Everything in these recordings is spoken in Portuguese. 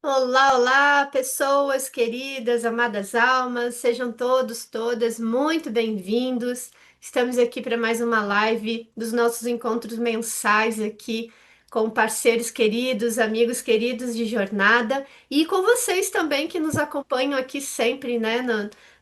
Olá, olá, pessoas queridas, amadas almas, sejam todos, todas muito bem-vindos. Estamos aqui para mais uma live dos nossos encontros mensais aqui com parceiros queridos, amigos queridos de jornada e com vocês também que nos acompanham aqui sempre, né,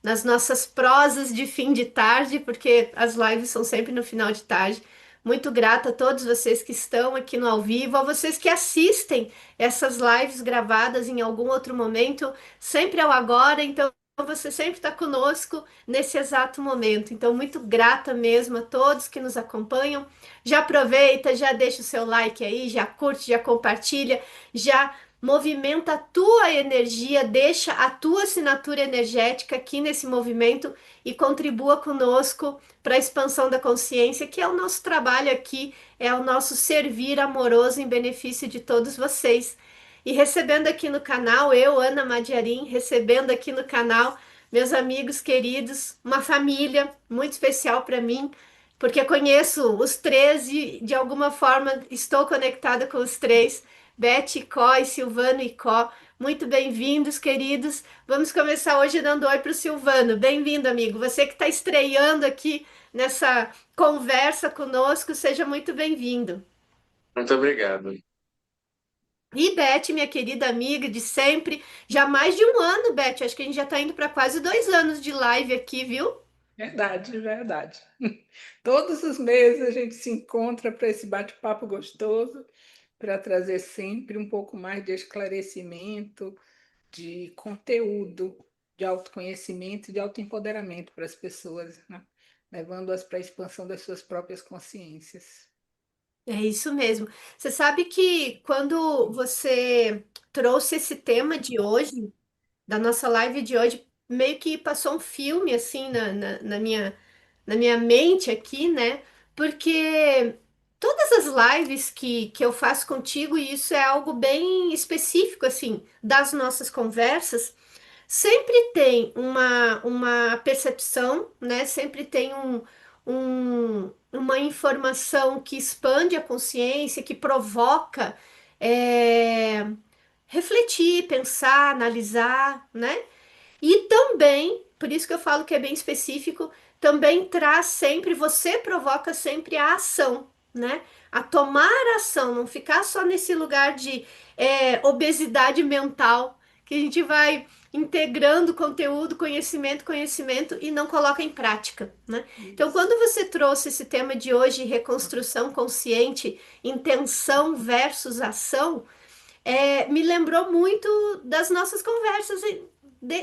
nas nossas prosas de fim de tarde, porque as lives são sempre no final de tarde. Muito grata a todos vocês que estão aqui no ao vivo, a vocês que assistem essas lives gravadas em algum outro momento, sempre ao agora, então você sempre está conosco nesse exato momento. Então, muito grata mesmo a todos que nos acompanham. Já aproveita, já deixa o seu like aí, já curte, já compartilha, já movimenta a tua energia, deixa a tua assinatura energética aqui nesse movimento e contribua conosco para a expansão da consciência, que é o nosso trabalho aqui, é o nosso servir amoroso em benefício de todos vocês. E recebendo aqui no canal, eu, Ana Madiarim, recebendo aqui no canal meus amigos queridos, uma família muito especial para mim, porque conheço os três e de alguma forma estou conectada com os três, Beth, Có e Silvano e Có. Muito bem-vindos, queridos. Vamos começar hoje dando oi para o Silvano. Bem-vindo, amigo. Você que está estreando aqui nessa conversa conosco, seja muito bem-vindo. Muito obrigado. E Beth, minha querida amiga de sempre, já há mais de um ano, Beth, acho que a gente já está indo para quase 2 anos de live aqui, viu? Verdade, verdade. Todos os meses a gente se encontra para esse bate-papo gostoso, para trazer sempre um pouco mais de esclarecimento, de conteúdo, de autoconhecimento e de autoempoderamento para as pessoas, né? Levando-as para a expansão das suas próprias consciências. É isso mesmo. Você sabe que quando você trouxe esse tema de hoje, da nossa live de hoje, meio que passou um filme assim na minha mente aqui, né? Porque todas as lives que eu faço contigo, e isso é algo bem específico, assim, das nossas conversas, sempre tem uma percepção, né? Sempre tem uma informação que expande a consciência, que provoca refletir, pensar, analisar, né? E também, por isso que eu falo que é bem específico, também traz sempre, você provoca sempre a ação, né? A tomar ação, não ficar só nesse lugar de obesidade mental, que a gente vai integrando conteúdo, conhecimento, conhecimento e não coloca em prática, né? Então, Isso. quando você trouxe esse tema de hoje, reconstrução consciente, intenção versus ação, me lembrou muito das nossas conversas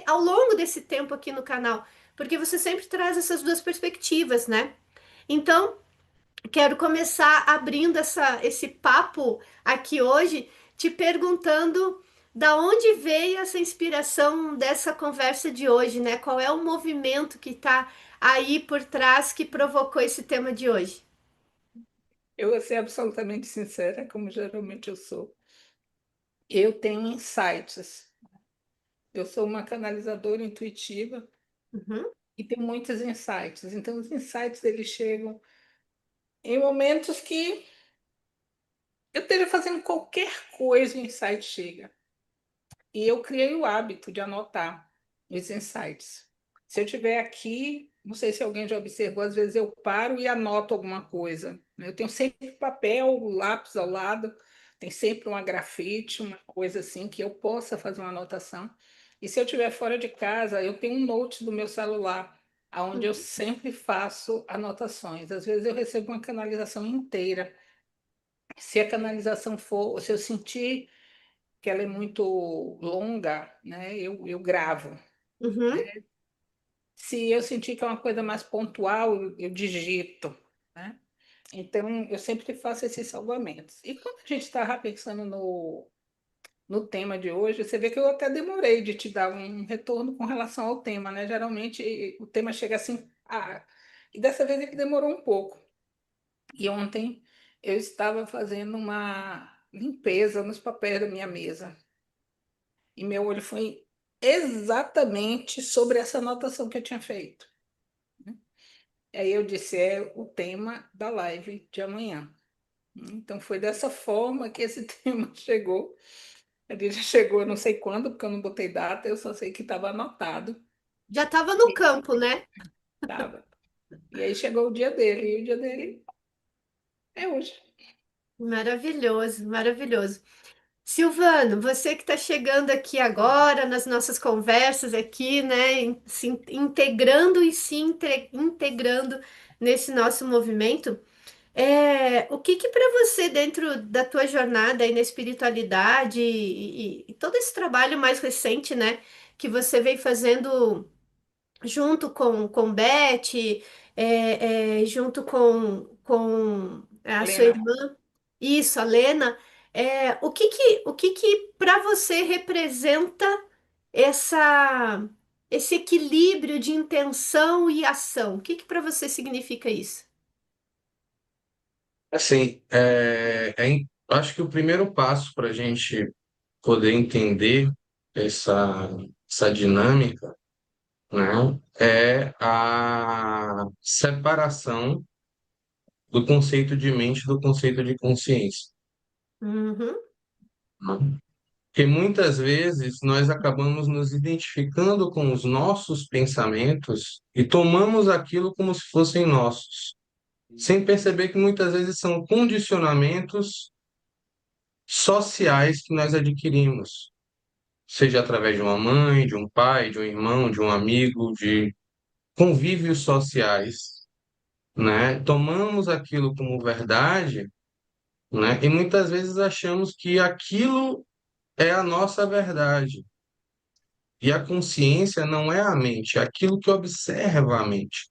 ao longo desse tempo aqui no canal, porque você sempre traz essas duas perspectivas, né? Então, quero começar abrindo esse papo aqui hoje, te perguntando da onde veio essa inspiração dessa conversa de hoje, né? Qual é o movimento que está aí por trás que provocou esse tema de hoje? Eu vou ser absolutamente sincera, como geralmente eu sou. Eu tenho insights. Eu sou uma canalizadora intuitiva Uhum, e tenho muitos insights. Então, os insights eles chegam em momentos que eu esteja fazendo qualquer coisa, o insight chega. E eu criei o hábito de anotar os insights. Se eu estiver aqui, não sei se alguém já observou, às vezes eu paro e anoto alguma coisa, né? Eu tenho sempre papel, lápis ao lado, tem sempre uma grafite, uma coisa assim que eu possa fazer uma anotação. E se eu estiver fora de casa, eu tenho um note do meu celular, onde eu uhum, sempre faço anotações. Às vezes eu recebo uma canalização inteira. Se a canalização for, se eu sentir que ela é muito longa, né, eu gravo. uhum, Se eu sentir que é uma coisa mais pontual, eu digito, né? Então, eu sempre faço esses salvamentos. E quando a gente estava pensando no tema de hoje, você vê que eu até demorei de te dar um retorno com relação ao tema, né? Geralmente o tema chega assim, e dessa vez ele demorou um pouco. E ontem eu estava fazendo uma limpeza nos papéis da minha mesa. E meu olho foi exatamente sobre essa anotação que eu tinha feito. Aí eu disse, é o tema da live de amanhã. Então foi dessa forma que esse tema chegou. Ele já chegou, eu não sei quando, porque eu não botei data, eu só sei que estava anotado. Já estava no E campo, né? tava. E aí chegou o dia dele, e o dia dele é hoje. Maravilhoso, maravilhoso. Silvano, você que está chegando aqui agora nas nossas conversas aqui, né, se integrando e integrando nesse nosso movimento, o que que para você dentro da tua jornada aí na espiritualidade e todo esse trabalho mais recente, né, que você vem fazendo junto com Beth, junto com a sua Lena, irmã, isso, a Lena, o que que para você representa essa, esse equilíbrio de intenção e ação? O que que para você significa isso? Assim, acho que o primeiro passo para a gente poder entender essa dinâmica, né, é a separação do conceito de mente do conceito de consciência, Uhum, né? Porque muitas vezes nós acabamos nos identificando com os nossos pensamentos e tomamos aquilo como se fossem nossos, sem perceber que muitas vezes são condicionamentos sociais que nós adquirimos, seja através de uma mãe, de um pai, de um irmão, de um amigo, de convívios sociais, né? Tomamos aquilo como verdade, né? E muitas vezes achamos que aquilo é a nossa verdade. E a consciência não é a mente, é aquilo que observa a mente.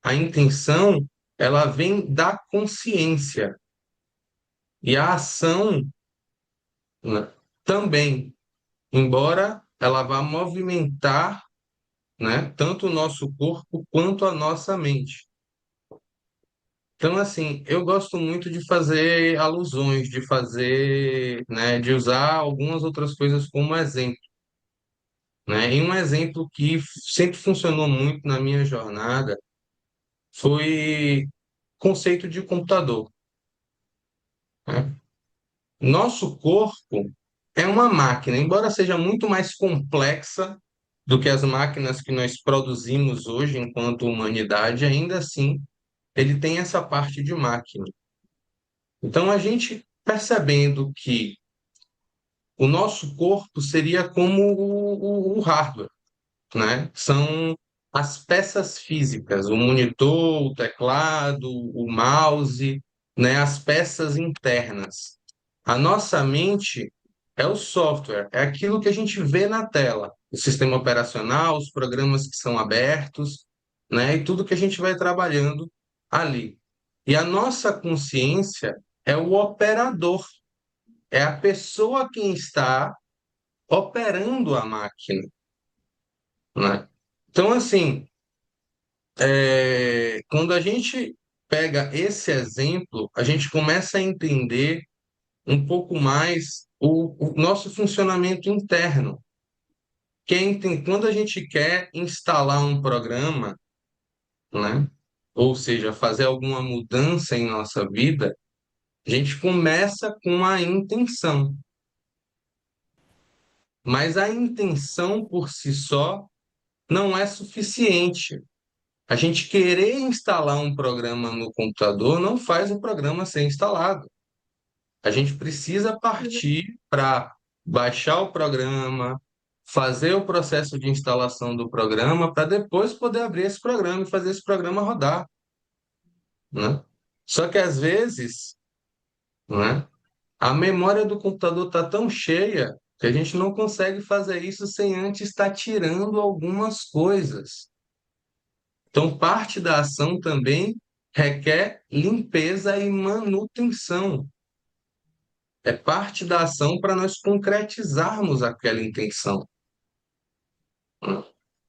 A intenção, ela vem da consciência. E a ação, né, também, embora ela vá movimentar, né, tanto o nosso corpo quanto a nossa mente. Então, assim, eu gosto muito de fazer alusões, de fazer, né, de usar algumas outras coisas como exemplo, né? E um exemplo que sempre funcionou muito na minha jornada foi conceito de computador, né? Nosso corpo é uma máquina, embora seja muito mais complexa do que as máquinas que nós produzimos hoje enquanto humanidade, ainda assim, ele tem essa parte de máquina. Então, a gente percebendo que o nosso corpo seria como o hardware, né? São as peças físicas, o monitor, o teclado, o mouse, né? As peças internas. A nossa mente é o software, é aquilo que a gente vê na tela, o sistema operacional, os programas que são abertos, né? E tudo que a gente vai trabalhando ali. E a nossa consciência é o operador, é a pessoa quem está operando a máquina, né? Então, assim, quando a gente pega esse exemplo, a gente começa a entender um pouco mais o nosso funcionamento interno. Quando a gente quer instalar um programa, né? Ou seja, fazer alguma mudança em nossa vida, a gente começa com a intenção. Mas a intenção por si só não é suficiente. A gente querer instalar um programa no computador não faz o programa ser instalado. A gente precisa uhum. partir para baixar o programa, fazer o processo de instalação do programa, para depois poder abrir esse programa e fazer esse programa rodar, né? Só que às vezes, né, a memória do computador está tão cheia que a gente não consegue fazer isso sem antes estar tirando algumas coisas. Então, parte da ação também requer limpeza e manutenção. É parte da ação para nós concretizarmos aquela intenção.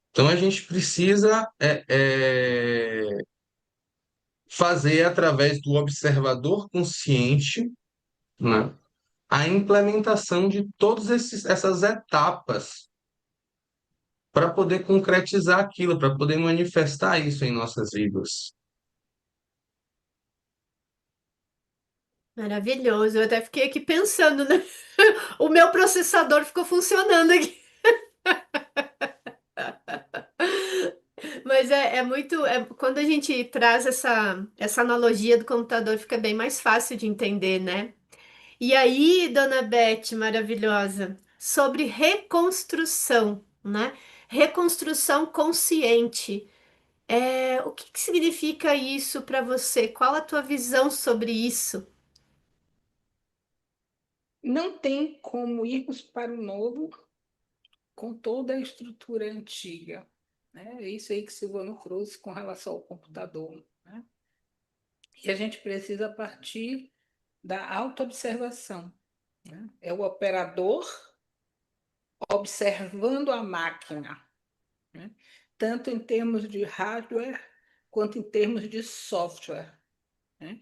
Então, a gente precisa fazer, através do observador consciente, né, a implementação de todas essas etapas para poder concretizar aquilo, para poder manifestar isso em nossas vidas. Maravilhoso. Eu até fiquei aqui pensando, né? O meu processador ficou funcionando aqui. Mas é muito. Quando a gente traz essa analogia do computador, fica bem mais fácil de entender, né? E aí, dona Beth, maravilhosa, sobre reconstrução, né? Reconstrução consciente. O que que significa isso para você? Qual a tua visão sobre isso? Não tem como irmos para o novo com toda a estrutura antiga. Né? É isso aí que Silvano trouxe com relação ao computador. Né? E a gente precisa partir da autoobservação. Né? É o operador observando a máquina, né? Tanto em termos de hardware quanto em termos de software. Né?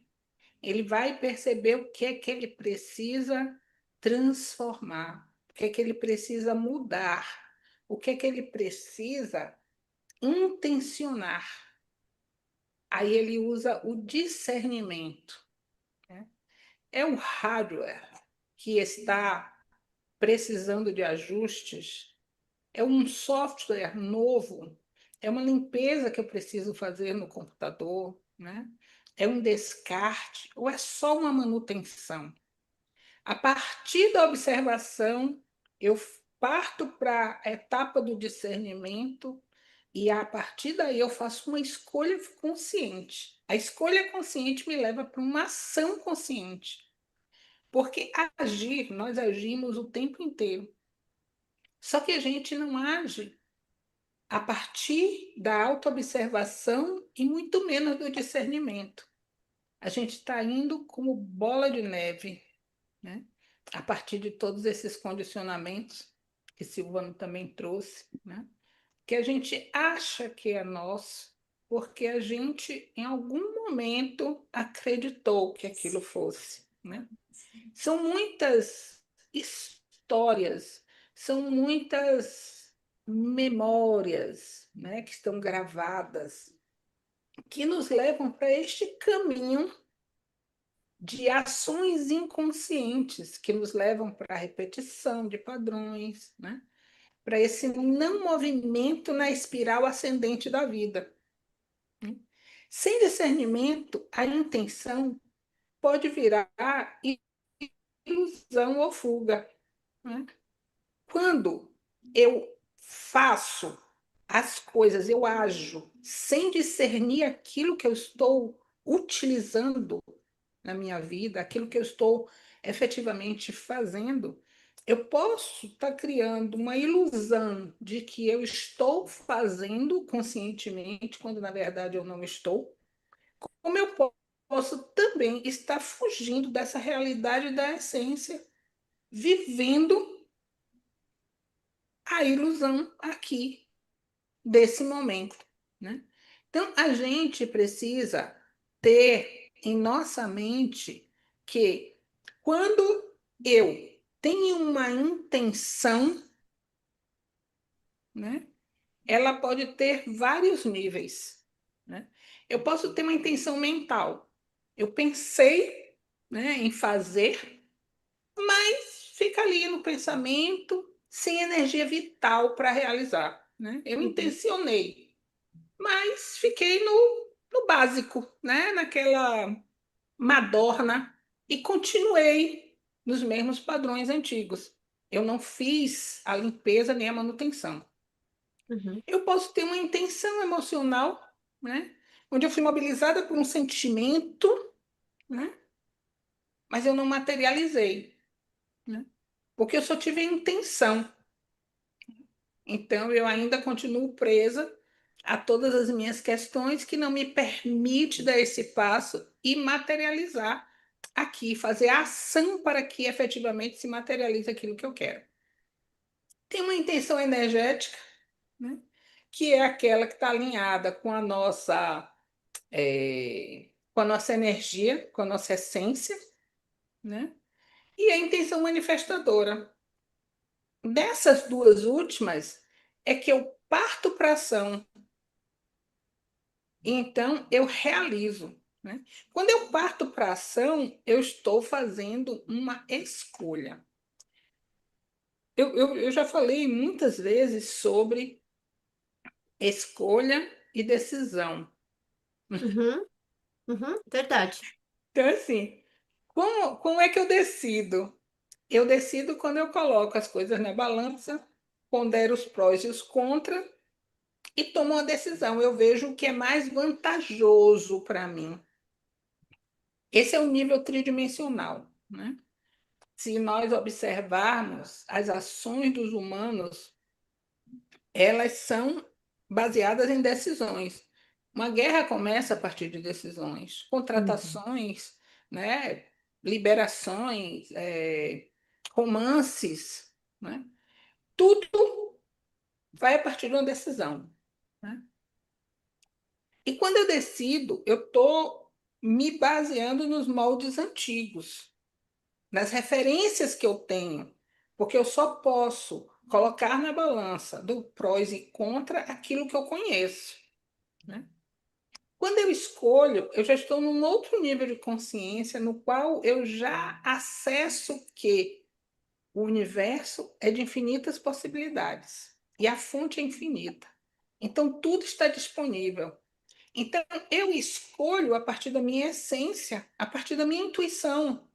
Ele vai perceber o que é que ele precisa transformar, o que é que ele precisa mudar, o que é que ele precisa intencionar. Aí ele usa o discernimento. Né? É o hardware que está precisando de ajustes, é um software novo, é uma limpeza que eu preciso fazer no computador, né? É um descarte ou é só uma manutenção? A partir da observação, eu parto para a etapa do discernimento e a partir daí eu faço uma escolha consciente. A escolha consciente me leva para uma ação consciente, porque agir, nós agimos o tempo inteiro. Só que a gente não age a partir da autoobservação e muito menos do discernimento. A gente está indo como bola de neve, né? A partir de todos esses condicionamentos que Silvano também trouxe, né? Que a gente acha que é nosso, porque a gente, em algum momento, acreditou que aquilo fosse. Né? São muitas histórias, são muitas memórias, né, que estão gravadas, que nos levam para este caminho de ações inconscientes, que nos levam para a repetição de padrões, né, para esse não movimento na espiral ascendente da vida. Sem discernimento, a intenção pode virar ilusão ou fuga. Né? Quando eu faço as coisas, eu ajo sem discernir aquilo que eu estou utilizando na minha vida, aquilo que eu estou efetivamente fazendo, eu posso estar criando uma ilusão de que eu estou fazendo conscientemente, quando na verdade eu não estou, como eu posso também estar fugindo dessa realidade da essência, vivendo a ilusão aqui desse momento, né? Então, a gente precisa ter em nossa mente que quando eu tenho uma intenção, né, ela pode ter vários níveis, né? Eu posso ter uma intenção mental. Eu pensei, né, em fazer, mas fica ali no pensamento, sem energia vital para realizar. Né? Eu Uhum, intencionei, mas fiquei no básico, né? Naquela madorna, e continuei nos mesmos padrões antigos. Eu não fiz a limpeza nem a manutenção. uhum, Eu posso ter uma intenção emocional, né? Onde eu fui mobilizada por um sentimento, né? Mas eu não materializei, né? Porque eu só tive a intenção. Então, eu ainda continuo presa a todas as minhas questões que não me permite dar esse passo e materializar aqui, fazer a ação para que efetivamente se materialize aquilo que eu quero. Tem uma intenção energética, né, que é aquela que está alinhada com a nossa energia, com a nossa essência, né? E a intenção manifestadora. Dessas duas últimas é que eu parto para a ação. Então, eu realizo. Né? Quando eu parto para a ação, eu estou fazendo uma escolha. eu já falei muitas vezes sobre escolha e decisão. Uhum, verdade. Então, assim, como é que eu decido? Eu decido quando eu coloco as coisas na balança, pondero os prós e os contras e tomo uma decisão. Eu vejo o que é mais vantajoso para mim. Esse é o nível tridimensional, né? Se nós observarmos as ações dos humanos, elas são baseadas em decisões. Uma guerra começa a partir de decisões, Uhum. contratações, né? Liberações, romances, né? Tudo vai a partir de uma decisão, né? E quando eu decido, eu estou me baseando nos moldes antigos, nas referências que eu tenho, porque eu só posso colocar na balança do prós e contra aquilo que eu conheço, né? Quando eu escolho, eu já estou num outro nível de consciência no qual eu já acesso que o universo é de infinitas possibilidades e a fonte é infinita. Então, tudo está disponível. Então, eu escolho a partir da minha essência, a partir da minha intuição.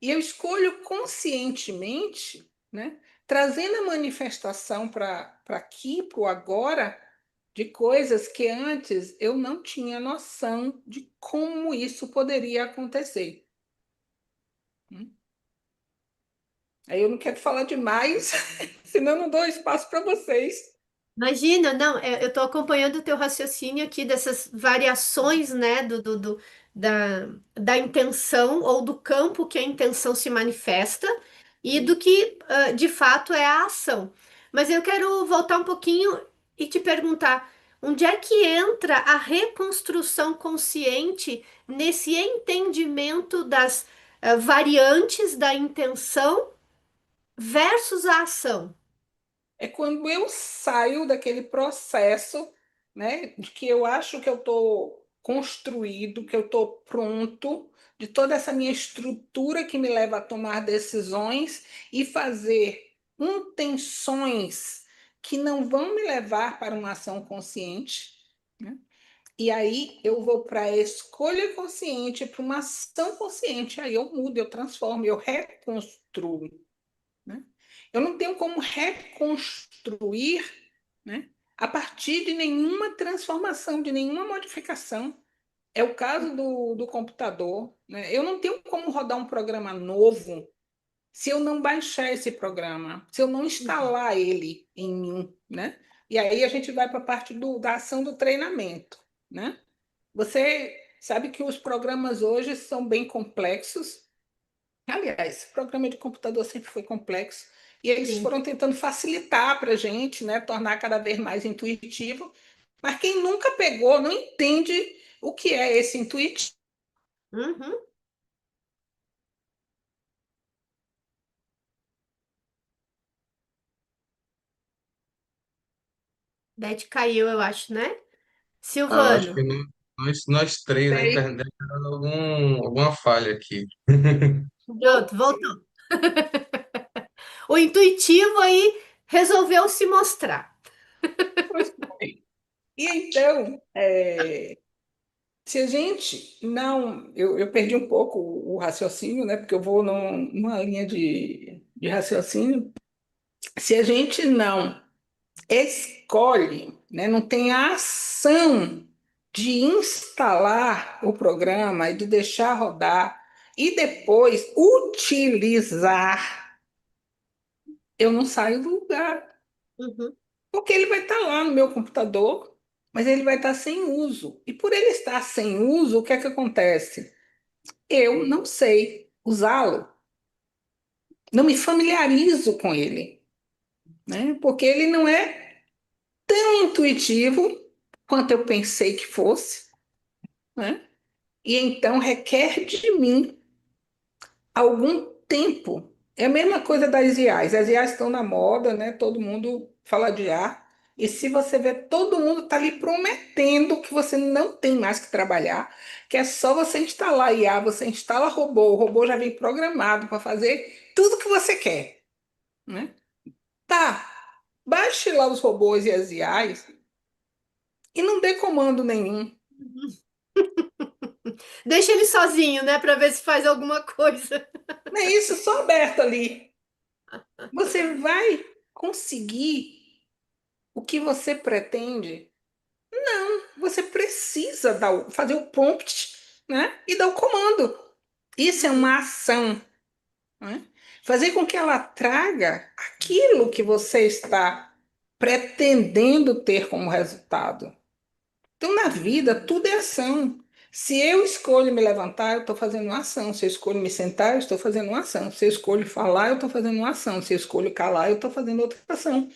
E eu escolho conscientemente, né, trazendo a manifestação para aqui, para o agora, de coisas que antes eu não tinha noção de como isso poderia acontecer. Aí eu não quero falar demais, senão eu não dou espaço para vocês. Imagina, não, eu estou acompanhando o teu raciocínio aqui dessas variações, né, da intenção ou do campo que a intenção se manifesta e do que de fato é a ação. Mas eu quero voltar um pouquinho e te perguntar, onde é que entra a reconstrução consciente nesse entendimento das variantes da intenção versus a ação? É quando eu saio daquele processo, né, de que eu acho que eu estou construído, que eu estou pronto, de toda essa minha estrutura que me leva a tomar decisões e fazer intenções que não vão me levar para uma ação consciente, né? E aí eu vou para a escolha consciente, para uma ação consciente, aí eu mudo, eu transformo, eu reconstruo, né? Eu não tenho como reconstruir, né, a partir de nenhuma transformação, de nenhuma modificação. É o caso do computador, né? Eu não tenho como rodar um programa novo se eu não baixar esse programa, se eu não instalar ele em mim, né? E aí a gente vai para a parte da ação do treinamento, né? Você sabe que os programas hoje são bem complexos. Aliás, o programa de computador sempre foi complexo e eles Sim. foram tentando facilitar para a gente, né, tornar cada vez mais intuitivo. Mas quem nunca pegou não entende o que é esse intuitivo. Uhum. Beth caiu, eu acho, né? Ah, eu acho Silvano, que nós três, a internet tá dando alguma falha aqui. pronto, voltou. O intuitivo aí resolveu se mostrar. E então, se a gente não. Eu perdi um pouco o raciocínio, né? Porque eu vou numa linha de raciocínio. Se a gente não escolhe, né, não tem a ação de instalar o programa e de deixar rodar e depois utilizar, eu não saio do lugar. Uhum, Porque ele vai estar lá no meu computador, mas ele vai estar sem uso. E por ele estar sem uso, o que é que acontece? Eu não sei usá-lo, não me familiarizo com ele, né? Porque ele não é tão intuitivo quanto eu pensei que fosse, né? E então requer de mim algum tempo. É a mesma coisa das IAs. As IAs estão na moda, né? Todo mundo fala de IA. E se você ver, todo mundo está lhe prometendo que você não tem mais que trabalhar, que é só você instalar IA, você instala robô, o robô já vem programado para fazer tudo que você quer. né? Tá, baixe lá os robôs e as IAs e não dê comando nenhum. Deixa ele sozinho, né, para ver se faz alguma coisa. Não é isso, só aberto ali. Você vai conseguir o que você pretende? Você precisa fazer o prompt, né? E dar o comando. Isso é Uhum, uma ação, né? Fazer com que ela traga aquilo que você está pretendendo ter como resultado. Então, na vida, tudo é ação. Se eu escolho me levantar, eu estou fazendo uma ação. Se eu escolho me sentar, eu estou fazendo uma ação. Se eu escolho falar, eu estou fazendo uma ação. Se eu escolho calar, eu estou fazendo outra ação.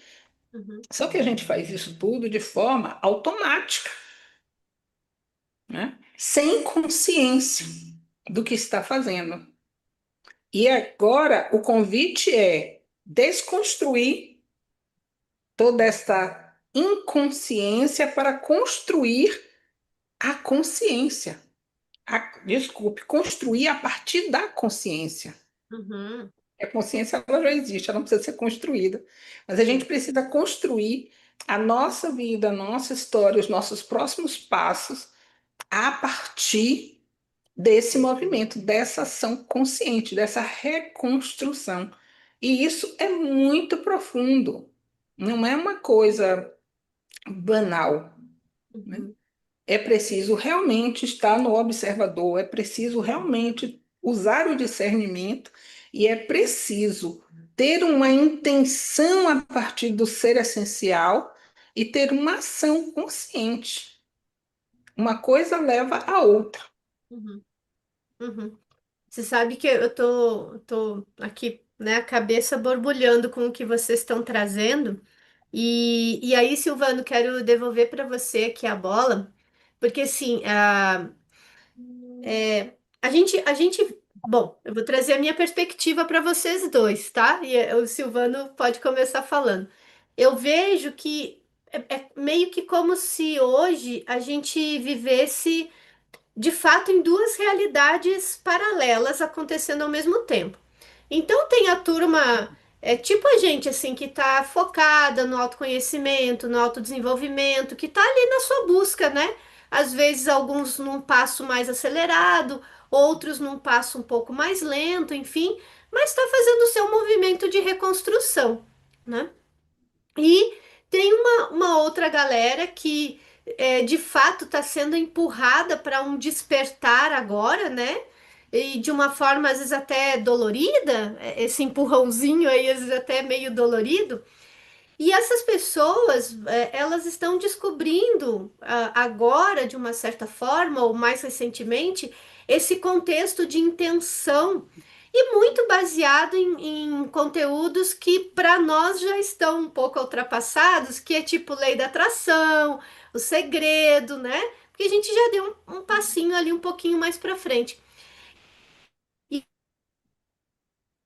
uhum, Só que a gente faz isso tudo de forma automática, né? Sem consciência do que está fazendo. E agora o convite é desconstruir toda esta inconsciência para construir a consciência. Desculpe, construir a partir da consciência. uhum, A consciência ela já existe, ela não precisa ser construída. Mas a gente sim, precisa construir a nossa vida, a nossa história, os nossos próximos passos a partir desse movimento, dessa ação consciente, dessa reconstrução. E isso é muito profundo, não é uma coisa banal, né? uhum, É preciso realmente estar no observador, é preciso realmente usar o discernimento e é preciso ter uma intenção a partir do ser essencial e ter uma ação consciente. Uma coisa leva a outra. uhum, uhum. Você sabe que eu tô aqui, né, a cabeça borbulhando com o que vocês estão trazendo. E aí, Silvano, quero devolver para você aqui a bola, porque assim, a gente, bom, eu vou trazer a minha perspectiva para vocês dois, tá? E o Silvano pode começar falando. Eu vejo que é meio que como se hoje a gente vivesse de fato em duas realidades paralelas acontecendo ao mesmo tempo. Então tem a turma, tipo a gente assim que está focada no autoconhecimento, no autodesenvolvimento, que está ali na sua busca, né? Às vezes alguns num passo mais acelerado, outros num passo um pouco mais lento, enfim, mas está fazendo o seu movimento de reconstrução, né? E tem uma outra galera que de fato está sendo empurrada para um despertar agora, né? E de uma forma às vezes até dolorida, esse empurrãozinho aí, às vezes até meio dolorido. E essas pessoas, elas estão descobrindo agora, de uma certa forma, ou mais recentemente, esse contexto de intenção e muito baseado em conteúdos que para nós já estão um pouco ultrapassados, que é tipo lei da atração, o segredo, né? Porque a gente já deu um passinho ali um pouquinho mais para frente. E,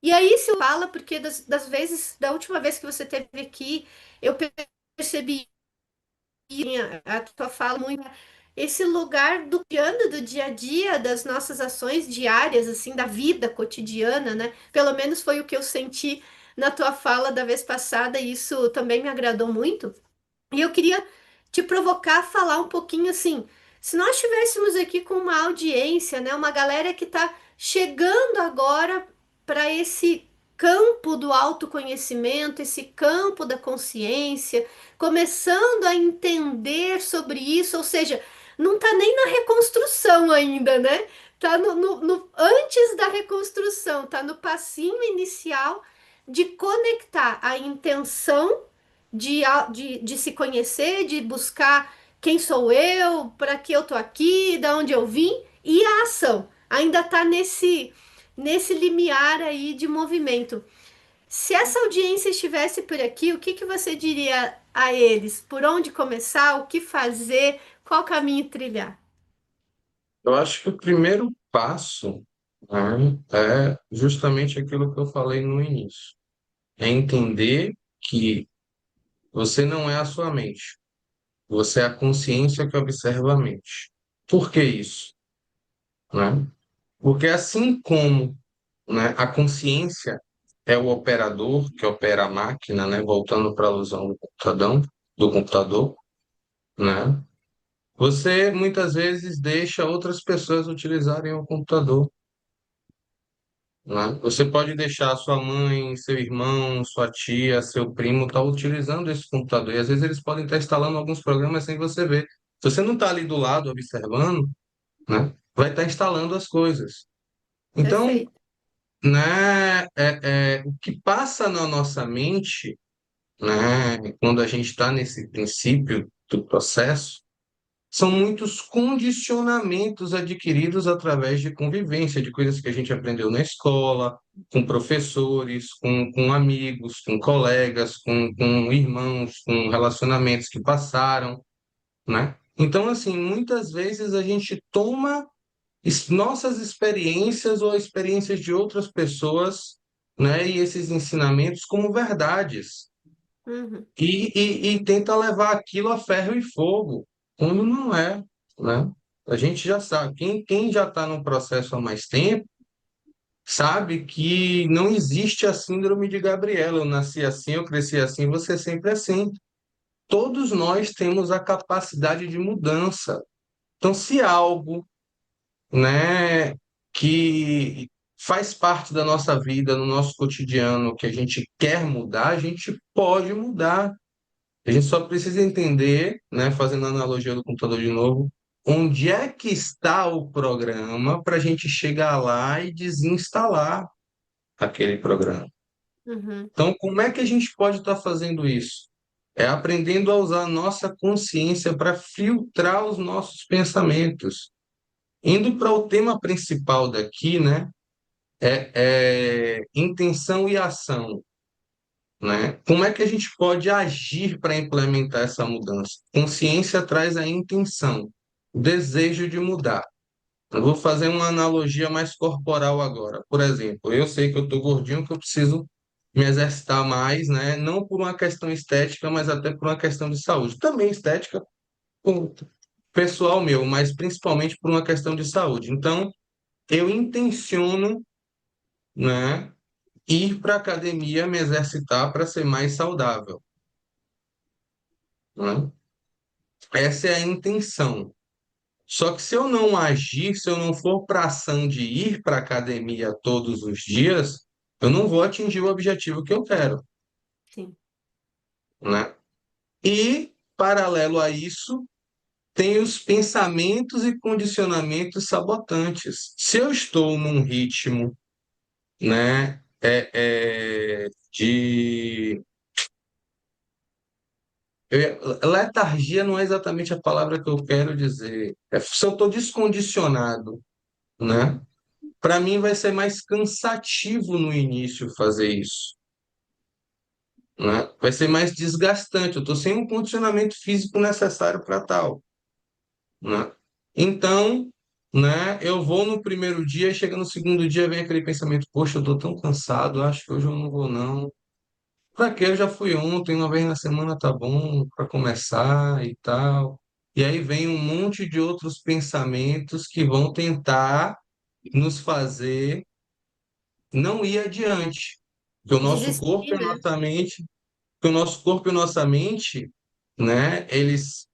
e aí se fala, porque das vezes, da última vez que você esteve aqui, eu percebi a tua fala muito esse lugar do piano do dia a dia, das nossas ações diárias, assim, da vida cotidiana, né? Pelo menos foi o que eu senti na tua fala da vez passada, e isso também me agradou muito. E eu queria te provocar a falar um pouquinho assim, se nós estivéssemos aqui com uma audiência, né, uma galera que está chegando agora para esse campo do autoconhecimento, esse campo da consciência, começando a entender sobre isso, ou seja, não está nem na reconstrução ainda, né? Tá antes da reconstrução, tá no passinho inicial de conectar a intenção de se conhecer, de buscar quem sou eu, para que eu tô aqui, da onde eu vim, e a ação. Ainda está nesse limiar aí de movimento. Se essa audiência estivesse por aqui, o que que você diria a eles? Por onde começar? O que fazer? Qual caminho trilhar? Eu acho que o primeiro passo, né, é justamente aquilo que eu falei no início. É entender que você não é a sua mente, você é a consciência que observa a mente. Por que isso? Né? Porque assim como, né, a consciência é o operador que opera a máquina, né? Voltando para a alusão do computador, né? Você muitas vezes deixa outras pessoas utilizarem o computador, né? Você pode deixar sua mãe, seu irmão, sua tia, seu primo estar utilizando esse computador. E às vezes eles podem estar instalando alguns programas sem você ver. Se você não está ali do lado observando, né? Vai estar instalando as coisas. Então, Perfeito. né, o que passa na nossa mente, né, quando a gente está nesse princípio do processo, são muitos condicionamentos adquiridos através de convivência, de coisas que a gente aprendeu na escola, com professores, com amigos, com colegas, com irmãos, com relacionamentos que passaram, né? Então, assim, muitas vezes a gente toma nossas experiências ou experiências de outras pessoas, né, e esses ensinamentos como verdades Uhum. e tenta levar aquilo a ferro e fogo, quando não é, né? A gente já sabe, quem já está no processo há mais tempo, sabe que não existe a síndrome de Gabriela. Eu nasci assim, eu cresci assim, você sempre assim. Todos nós temos a capacidade de mudança. Então, se algo, né, que faz parte da nossa vida, no nosso cotidiano, que a gente quer mudar, a gente pode mudar. A gente só precisa entender, né, fazendo a analogia do computador de novo, onde é que está o programa para a gente chegar lá e desinstalar aquele programa. Uhum. Então, como é que a gente pode estar fazendo isso? É aprendendo a usar a nossa consciência para filtrar os nossos pensamentos. Indo para o tema principal daqui, né? É intenção e ação, né? Como é que a gente pode agir para implementar essa mudança? Consciência traz a intenção, o desejo de mudar. Eu vou fazer uma analogia mais corporal agora. Por exemplo, eu sei que eu estou gordinho, que eu preciso me exercitar mais, né? Não por uma questão estética, mas até por uma questão de saúde. Também estética, por- pessoal meu, mas principalmente por uma questão de saúde. Então, eu intenciono, né, ir para a academia me exercitar para ser mais saudável, né? Essa é a intenção. Só que se eu não agir, se eu não for para a ação de ir para a academia todos os dias, eu não vou atingir o objetivo que eu quero, Sim. né? E, paralelo a isso, tem os pensamentos e condicionamentos sabotantes. Se eu estou num ritmo, né, de letargia não é exatamente a palavra que eu quero dizer. Se eu estou descondicionado, né? Para mim vai ser mais cansativo no início fazer isso, né? Vai ser mais desgastante. Eu estou sem um condicionamento físico necessário para tal, né? Então, né? Eu vou no primeiro dia, chega no segundo dia, vem aquele pensamento: poxa, eu estou tão cansado, acho que hoje eu não vou não. Para quê? Eu já fui ontem, uma vez na semana tá bom para começar e tal. E aí vem um monte de outros pensamentos que vão tentar nos fazer não ir adiante. Que o nosso corpo Desistir, e a né? nossa mente, que o nosso corpo e a nossa mente, né, eles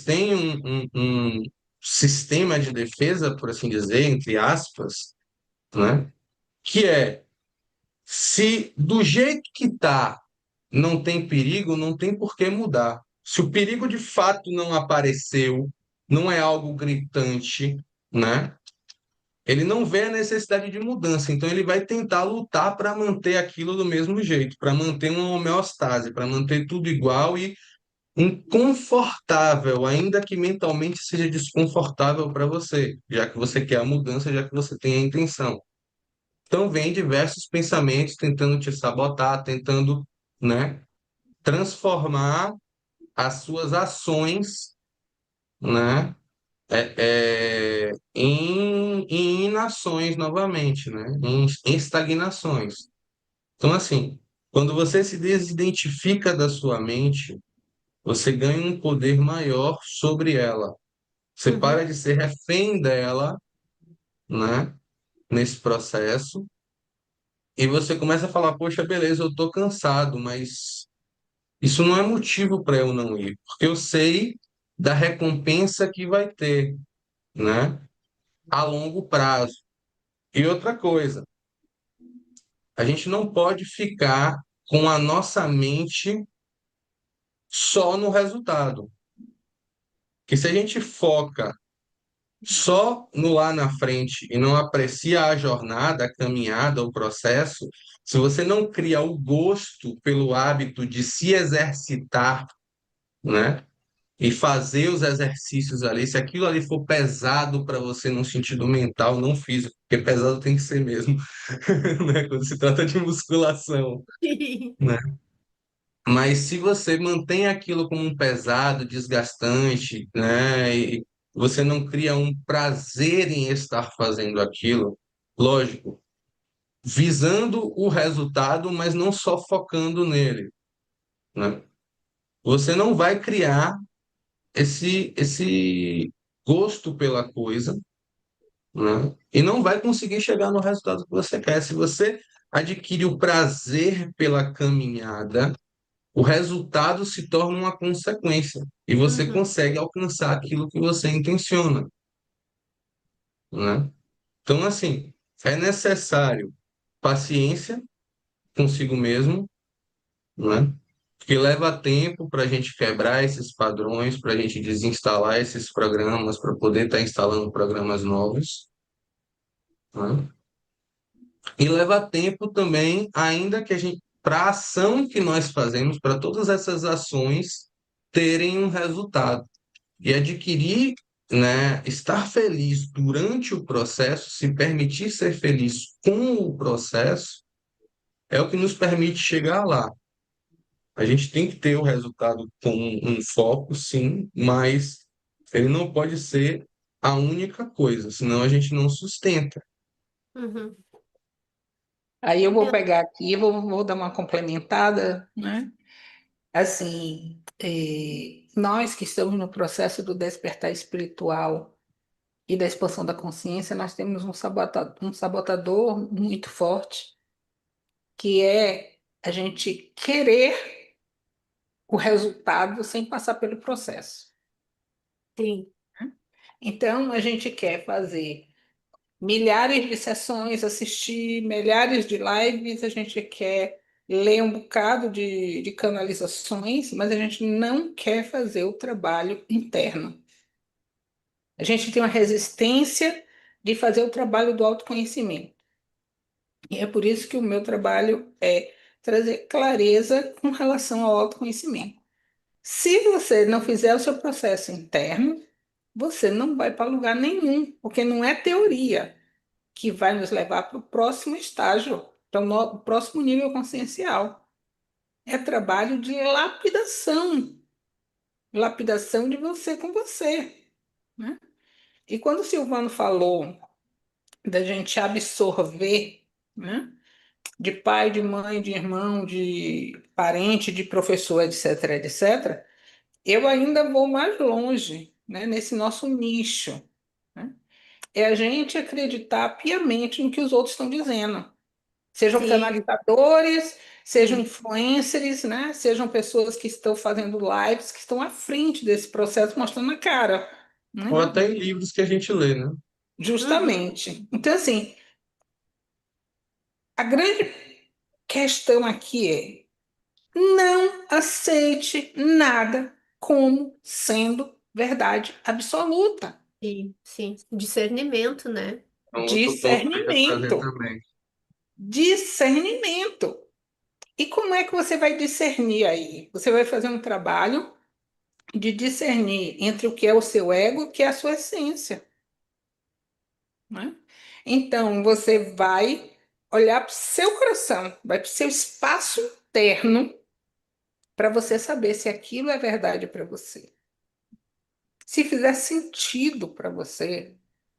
têm um sistema de defesa, por assim dizer, entre aspas, né, que é se do jeito que está não tem perigo, não tem por que mudar. Se o perigo de fato não apareceu, não é algo gritante, né? Ele não vê a necessidade de mudança, então ele vai tentar lutar para manter aquilo do mesmo jeito, para manter uma homeostase, para manter tudo igual e confortável, ainda que mentalmente seja desconfortável para você, já que você quer a mudança, já que você tem a intenção. Então vem diversos pensamentos tentando te sabotar, tentando, né, transformar as suas ações, né, em inações novamente, né, em estagnações. Então, assim, quando você se desidentifica da sua mente, você ganha um poder maior sobre ela. Você para Uhum. de ser refém dela, né, nesse processo, e você começa a falar, poxa, beleza, eu tô cansado, mas isso não é motivo para eu não ir, porque eu sei da recompensa que vai ter, né, a longo prazo. E outra coisa, a gente não pode ficar com a nossa mente só no resultado. Que se a gente foca só no lá na frente e não aprecia a jornada, a caminhada, o processo, se você não cria o gosto pelo hábito de se exercitar, né? E fazer os exercícios ali, se aquilo ali for pesado para você no sentido mental, não físico, porque pesado tem que ser mesmo, né? Quando se trata de musculação, né? Mas se você mantém aquilo como um pesado, desgastante, né, e você não cria um prazer em estar fazendo aquilo, lógico, visando o resultado, mas não só focando nele, né? Você não vai criar esse gosto pela coisa, né? E não vai conseguir chegar no resultado que você quer. Se você adquire o prazer pela caminhada, o resultado se torna uma consequência e você Uhum, consegue alcançar aquilo que você intenciona, né? Então, assim, é necessário paciência consigo mesmo, né? Porque leva tempo para a gente quebrar esses padrões, para a gente desinstalar esses programas, para poder estar instalando programas novos, né? E leva tempo também, ainda que a gente, para a ação que nós fazemos, para todas essas ações terem um resultado. E adquirir, né, estar feliz durante o processo, se permitir ser feliz com o processo, é o que nos permite chegar lá. A gente tem que ter o resultado com um foco, sim, mas ele não pode ser a única coisa, senão a gente não sustenta. uhum. Aí eu vou É, pegar aqui, vou dar uma complementada, né? Assim, nós que estamos no processo do despertar espiritual e da expansão da consciência, nós temos um sabotador muito forte, que é a gente querer o resultado sem passar pelo processo. sim. Então, a gente quer fazer milhares de sessões, assistir milhares de lives, a gente quer ler um bocado de canalizações, mas a gente não quer fazer o trabalho interno. A gente tem uma resistência de fazer o trabalho do autoconhecimento. E é por isso que o meu trabalho é trazer clareza com relação ao autoconhecimento. Se você não fizer o seu processo interno, você não vai para lugar nenhum, porque não é teoria que vai nos levar para o próximo estágio, para o próximo nível consciencial. É trabalho de lapidação, lapidação de você com você, né? E quando o Silvano falou da gente absorver, né, de pai, de mãe, de irmão, de parente, de professor, etc., etc., eu ainda vou mais longe, né, nesse nosso nicho, né? É a gente acreditar piamente no que os outros estão dizendo. Sejam Sim, canalizadores, sejam sim. influencers, né? Sejam pessoas que estão fazendo lives, que estão à frente desse processo, mostrando a cara, Ou né? até em livros que a gente lê, né? Uhum, Justamente. Então, assim, a grande questão aqui é: não aceite nada como sendo verdade absoluta. sim, sim. Discernimento, né? É um outro ponto que eu ia trazer Discernimento. também. Discernimento. E como é que você vai discernir aí? Você vai fazer um trabalho de discernir entre o que é o seu ego e o que é a sua essência, né? Então, você vai olhar para o seu coração, vai para o seu espaço interno para você saber se aquilo é verdade para você. Se fizer sentido para você,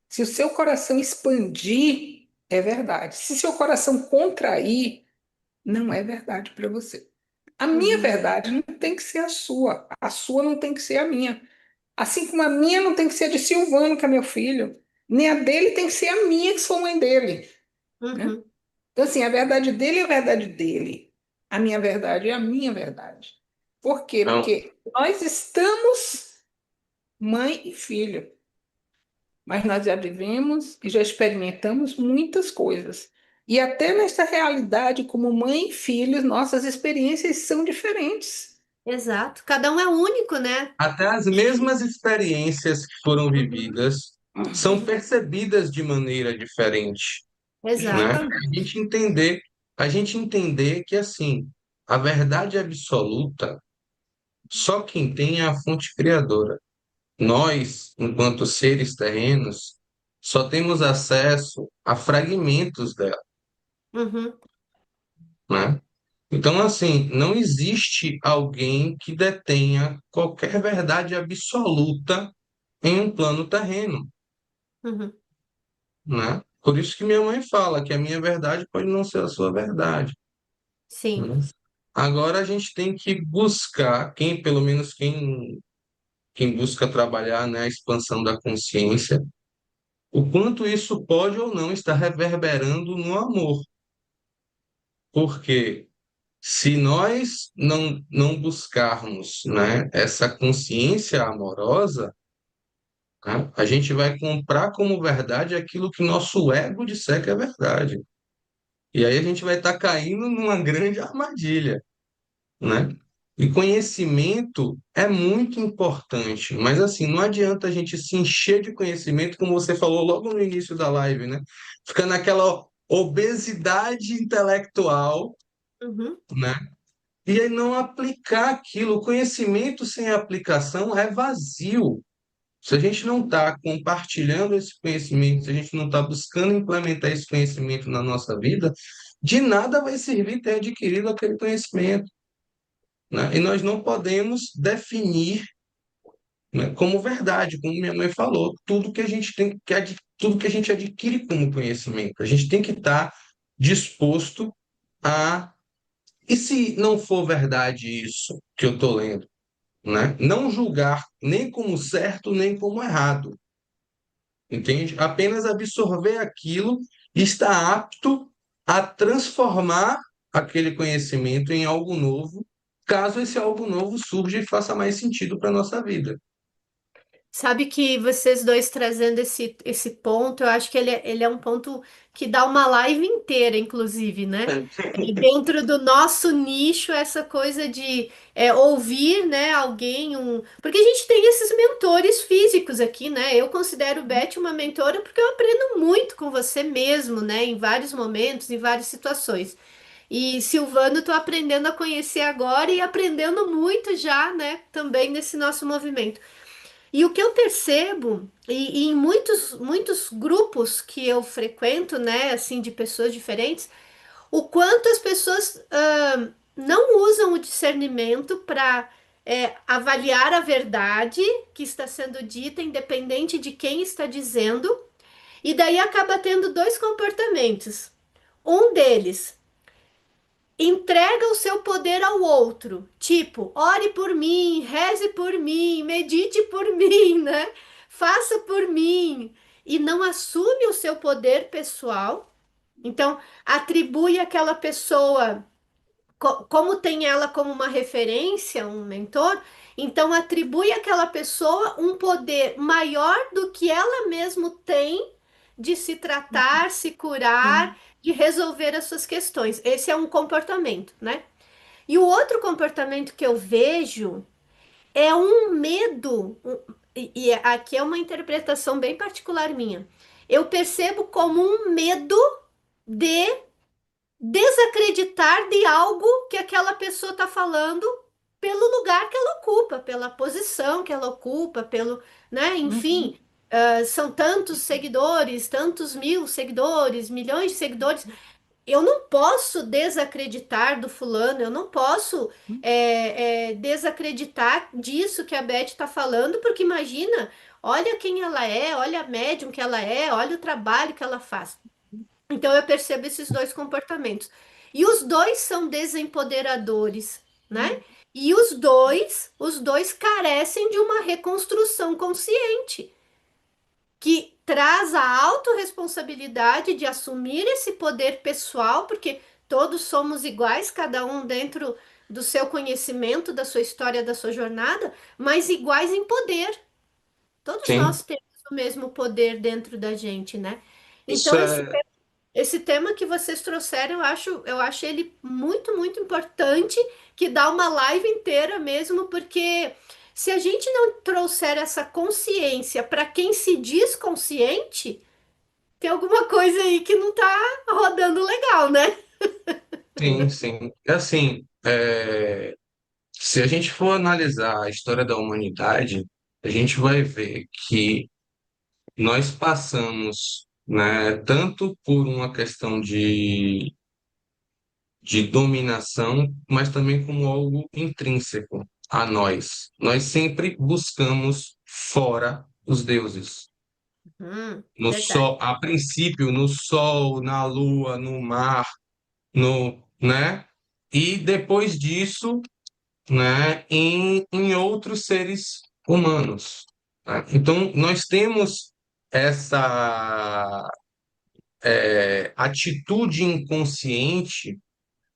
se o seu coração expandir, é verdade. Se seu coração contrair, não é verdade para você. A minha Uhum, verdade não tem que ser a sua não tem que ser a minha. Assim como a minha não tem que ser a de Silvano, que é meu filho, nem a dele tem que ser a minha, que sou mãe dele, né? uhum. Então, assim, a verdade dele é a verdade dele. A minha verdade é a minha verdade. Por quê? Então, Porque nós estamos mãe e filho, mas nós já vivemos e já experimentamos muitas coisas. E até nessa realidade, como mãe e filho, nossas experiências são diferentes. Exato. Cada um é único, né? até as mesmas experiências que foram Uhum, vividas são uhum. percebidas de maneira diferente, né? Exatamente. A gente entender que assim, a verdade absoluta, só quem tem é a fonte criadora. Nós, enquanto seres terrenos, só temos acesso a fragmentos dela, Uhum, né? Então, assim, não existe alguém que detenha qualquer verdade absoluta em um plano terreno, uhum. né? Por isso que minha mãe fala que a minha verdade pode não ser a sua verdade, Sim. né? Agora a gente tem que buscar, pelo menos quem busca trabalhar, né, a expansão da consciência, o quanto isso pode ou não estar reverberando no amor. Porque se nós não buscarmos, né, essa consciência amorosa, né, a gente vai comprar como verdade aquilo que nosso ego disser que é verdade. E aí a gente vai estar caindo numa grande armadilha, né? E conhecimento é muito importante, mas assim, não adianta a gente se encher de conhecimento, como você falou logo no início da live, né? Fica naquela obesidade intelectual, Uhum. né? E aí não aplicar aquilo. O conhecimento sem aplicação é vazio. Se a gente não está compartilhando esse conhecimento, se a gente não está buscando implementar esse conhecimento na nossa vida, de nada vai servir ter adquirido aquele conhecimento, né? E nós não podemos definir, né, como verdade, como minha mãe falou, tudo que a gente tem tudo que a gente adquire como conhecimento. A gente tem que estar disposto a. E se não for verdade isso que eu estou lendo, né? Não julgar nem como certo nem como errado, entende? Apenas absorver aquilo e estar apto a transformar aquele conhecimento em algo novo, caso esse algo novo surja e faça mais sentido para a nossa vida. Sabe que vocês dois trazendo esse ponto, eu acho que ele é um ponto que dá uma live inteira, inclusive, né? Dentro do nosso nicho, essa coisa de ouvir, né, alguém, porque a gente tem esses mentores físicos aqui, né? Eu considero Beth uma mentora porque eu aprendo muito com você mesmo, né? Em vários momentos, em várias situações. E Silvano, tô aprendendo a conhecer agora e aprendendo muito já, né? Também nesse nosso movimento. E o que eu percebo, e em muitos grupos que eu frequento, né, assim, de pessoas diferentes, o quanto as pessoas não usam o discernimento para avaliar a verdade que está sendo dita, independente de quem está dizendo, e daí acaba tendo dois comportamentos. Um deles entrega o seu poder ao outro, tipo, ore por mim, reze por mim, medite por mim, né? Faça por mim, e não assume o seu poder pessoal. Então, atribui àquela pessoa, como tem ela como uma referência, um mentor, então atribui àquela pessoa um poder maior do que ela mesma tem de se tratar, se curar, de resolver as suas questões. Esse é um comportamento, né? E o outro comportamento que eu vejo é um medo, e aqui é uma interpretação bem particular minha. Eu percebo como um medo de desacreditar de algo que aquela pessoa está falando pelo lugar que ela ocupa, pela posição que ela ocupa, pelo, né? Uhum, Enfim, são tantos seguidores, tantos mil seguidores, milhões de seguidores. Eu não posso desacreditar do fulano, eu não posso desacreditar disso que a Beth está falando, porque imagina, olha quem ela é, olha a médium que ela é, olha o trabalho que ela faz. Então eu percebo esses dois comportamentos. E os dois são desempoderadores, né? E os dois carecem de uma reconstrução consciente, que traz a autorresponsabilidade de assumir esse poder pessoal, porque todos somos iguais, cada um dentro do seu conhecimento, da sua história, da sua jornada, mas iguais em poder. Todos Sim, nós temos o mesmo poder dentro da gente, né? isso Então, é, esse tema que vocês trouxeram, eu acho ele muito, muito importante, que dá uma live inteira mesmo, porque se a gente não trouxer essa consciência para quem se diz consciente, tem alguma coisa aí que não tá rodando legal, né? sim, sim. É assim, se a gente for analisar a história da humanidade, a gente vai ver que nós passamos, né, tanto por uma questão de dominação, mas também como algo intrínseco a nós. Nós sempre buscamos fora os deuses. No Verdade. sol, a princípio, no sol, na lua, no mar, no, né? E depois disso, né, em outros seres humanos, né? Então, nós temos essa atitude inconsciente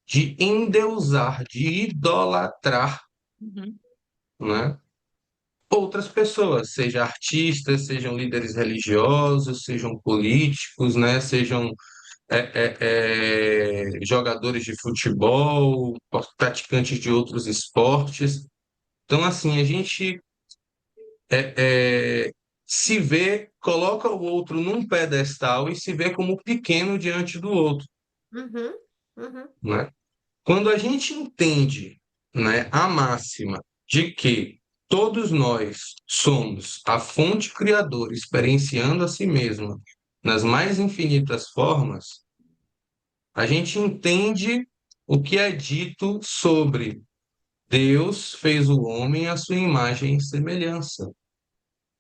de endeusar, de idolatrar, Uhum. né, outras pessoas, seja artistas, sejam líderes religiosos, sejam políticos, né, sejam jogadores de futebol, praticantes de outros esportes. Então, assim, a gente se vê, coloca o outro num pedestal e se vê como pequeno diante do outro, Uhum, uhum, né? Quando a gente entende, né, a máxima de que todos nós somos a fonte criadora experienciando a si mesma nas mais infinitas formas, a gente entende o que é dito sobre Deus fez o homem à sua imagem e semelhança.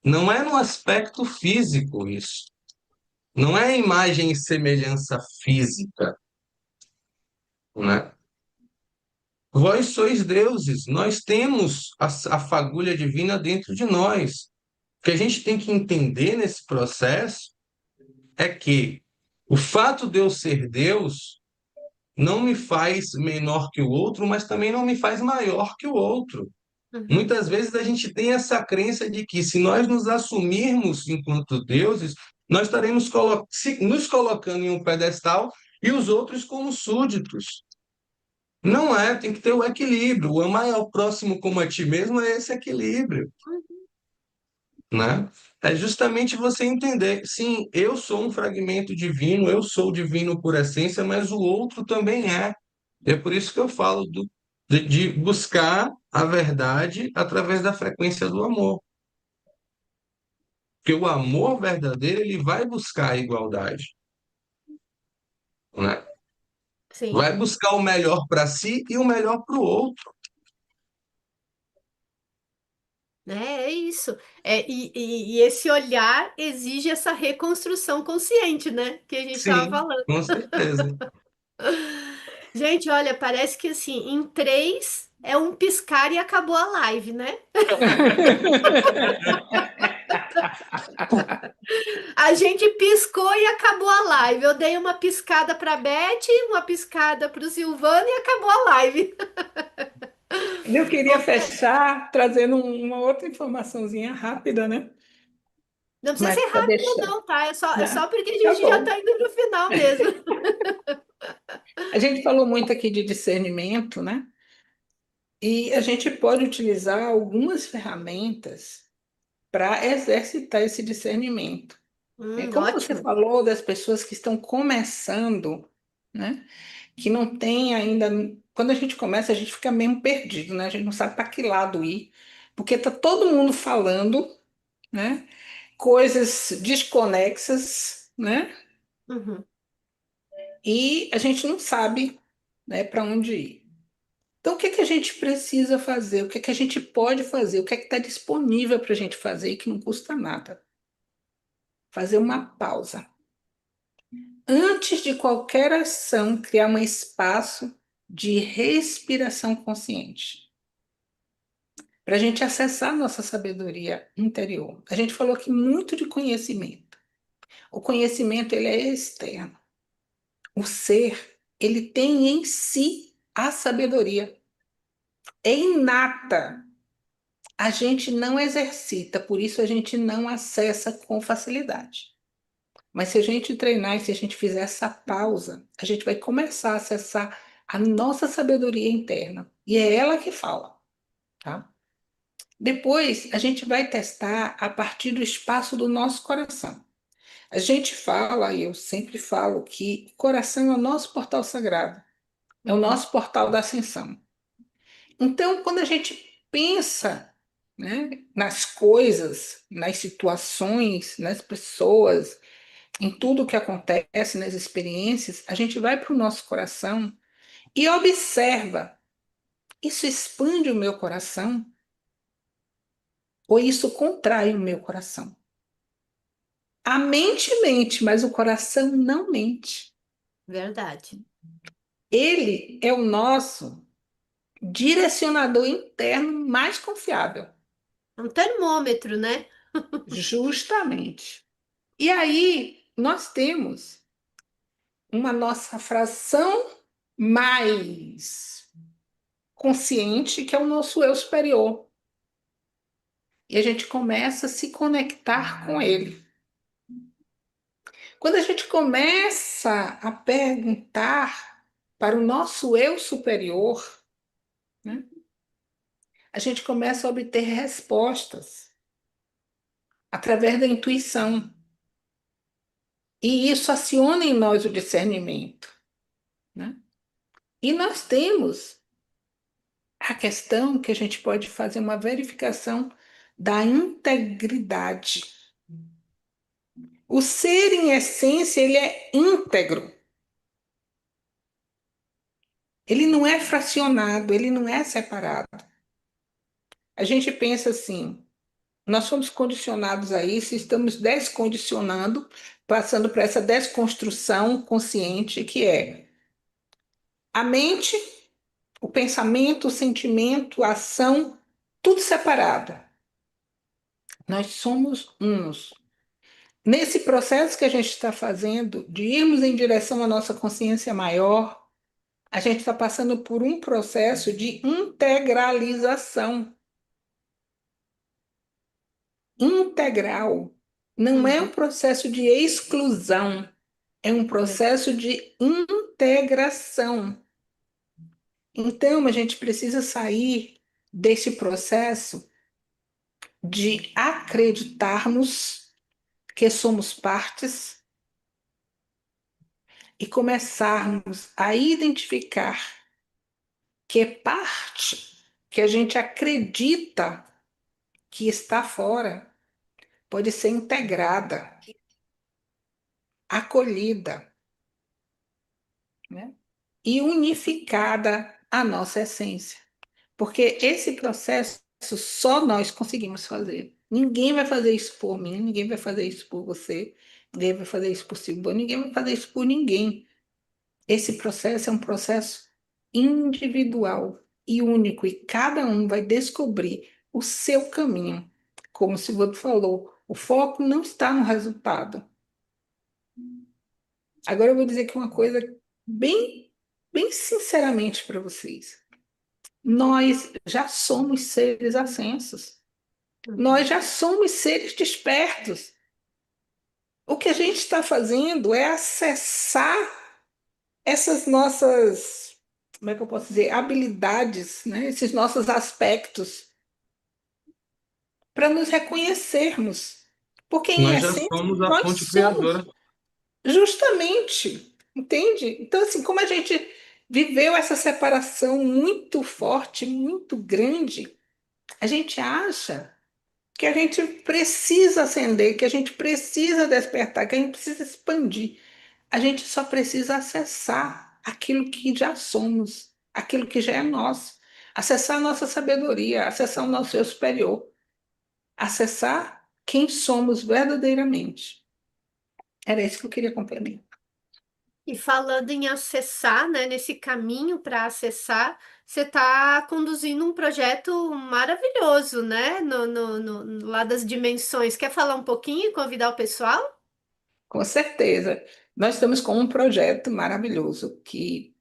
Não é no aspecto físico isso. Não é imagem e semelhança física, né? Vós sois deuses, nós temos a fagulha divina dentro de nós. O que a gente tem que entender nesse processo é que o fato de eu ser Deus não me faz menor que o outro, mas também não me faz maior que o outro. uhum. Muitas vezes a gente tem essa crença de que se nós nos assumirmos enquanto deuses, nós estaremos nos colocando em um pedestal e os outros como súditos. Não é, tem que ter o equilíbrio. O amar ao próximo como a ti mesmo é esse equilíbrio, né? É justamente você entender, sim, eu sou um fragmento divino, eu sou divino por essência, mas o outro também é. É por isso que eu falo de buscar a verdade através da frequência do amor. Porque o amor verdadeiro, ele vai buscar a igualdade, né? Sim. Vai buscar o melhor para si e o melhor para o outro. É isso. E esse olhar exige essa reconstrução consciente, né? Que a gente estava Sim, falando. com certeza. Gente, olha, parece que assim, em três é um piscar e acabou a live, né? A gente piscou e acabou a live. Eu dei uma piscada para Beth, uma piscada para o Silvano e acabou a live. Eu queria fechar trazendo uma outra informaçãozinha rápida, né? Não precisa Mas ser para rápido, deixar. não, tá? É Né? só porque a Tá gente já bom. tá indo no final mesmo. A gente falou muito aqui de discernimento, né? E a gente pode utilizar algumas ferramentas para exercitar esse discernimento. Como você Ótimo. falou das pessoas que estão começando, né? Que não tem ainda. Quando a gente começa, a gente fica meio perdido, né? A gente não sabe para que lado ir, porque tá todo mundo falando, né? Coisas desconexas, né? Uhum. E a gente não sabe, né, para onde ir. Então, o que é que a gente precisa fazer? O que é que a gente pode fazer? O que é que está disponível para a gente fazer e que não custa nada? Fazer uma pausa. Antes de qualquer ação, criar um espaço de respiração consciente. para a gente acessar a nossa sabedoria interior. A gente falou aqui muito de conhecimento. O conhecimento, ele é externo. O ser, ele tem em si a sabedoria. É inata. A gente não exercita, por isso a gente não acessa com facilidade. Mas se a gente treinar e se a gente fizer essa pausa, a gente vai começar a acessar a nossa sabedoria interna. E é ela que fala, tá? Depois, a gente vai testar a partir do espaço do nosso coração. A gente fala, e eu sempre falo, que o coração é o nosso portal sagrado, é o Uhum. nosso portal da ascensão. Então, quando a gente pensa, né, nas coisas, nas situações, nas pessoas, em tudo que acontece, nas experiências, a gente vai para o nosso coração e observa: isso expande o meu coração ou isso contrai o meu coração? A mente mente, mas o coração não mente. Verdade. Ele é o nosso direcionador interno mais confiável. É um termômetro, né? Justamente. E aí, nós temos uma nossa fração mais consciente, que é o nosso eu superior. E a gente começa a se conectar com ele. Quando a gente começa a perguntar para o nosso eu superior, né, a gente começa a obter respostas através da intuição. E isso aciona em nós o discernimento, né? E nós temos a questão que a gente pode fazer uma verificação da integridade. O ser, em essência, ele é íntegro. Ele não é fracionado, ele não é separado. A gente pensa assim, nós somos condicionados a isso, estamos descondicionando, passando por essa desconstrução consciente que é a mente, o pensamento, o sentimento, a ação, tudo separado. Nós somos uns. Nesse processo que a gente está fazendo, de irmos em direção à nossa consciência maior, a gente está passando por um processo de integralização integral. Não é um Uhum. processo de exclusão, é um processo de integração. Então, a gente precisa sair desse processo de acreditarmos que somos partes e começarmos a identificar que parte que a gente acredita que está fora pode ser integrada, acolhida, né? E unificada à nossa essência. Porque esse processo só nós conseguimos fazer. Ninguém vai fazer isso por mim, ninguém vai fazer isso por você, ninguém vai fazer isso por Silvio, ninguém vai fazer isso por ninguém. Esse processo é um processo individual e único, e cada um vai descobrir o seu caminho. Como o Silvio falou, o foco não está no resultado. Agora eu vou dizer aqui uma coisa bem, bem sinceramente para vocês. Nós já somos seres ascensos. Nós Uhum. já somos seres despertos. O que a gente está fazendo é acessar essas nossas, como é que eu posso dizer, habilidades, né? Esses nossos aspectos, para nos reconhecermos. Porque, em Nós já essência, somos a nós fonte criadora. somos, justamente, entende? Então, assim, como a gente viveu essa separação muito forte, muito grande, a gente acha que a gente precisa acender, que a gente precisa despertar, que a gente precisa expandir. A gente só precisa acessar aquilo que já somos, aquilo que já é nosso, acessar a nossa sabedoria, acessar o nosso eu superior, acessar quem somos verdadeiramente. Era isso que eu queria complementar. E falando em acessar, né, nesse caminho para acessar, você está conduzindo um projeto maravilhoso, né, lá das dimensões. Quer falar um pouquinho e convidar o pessoal? Com certeza. Nós estamos com um projeto maravilhoso que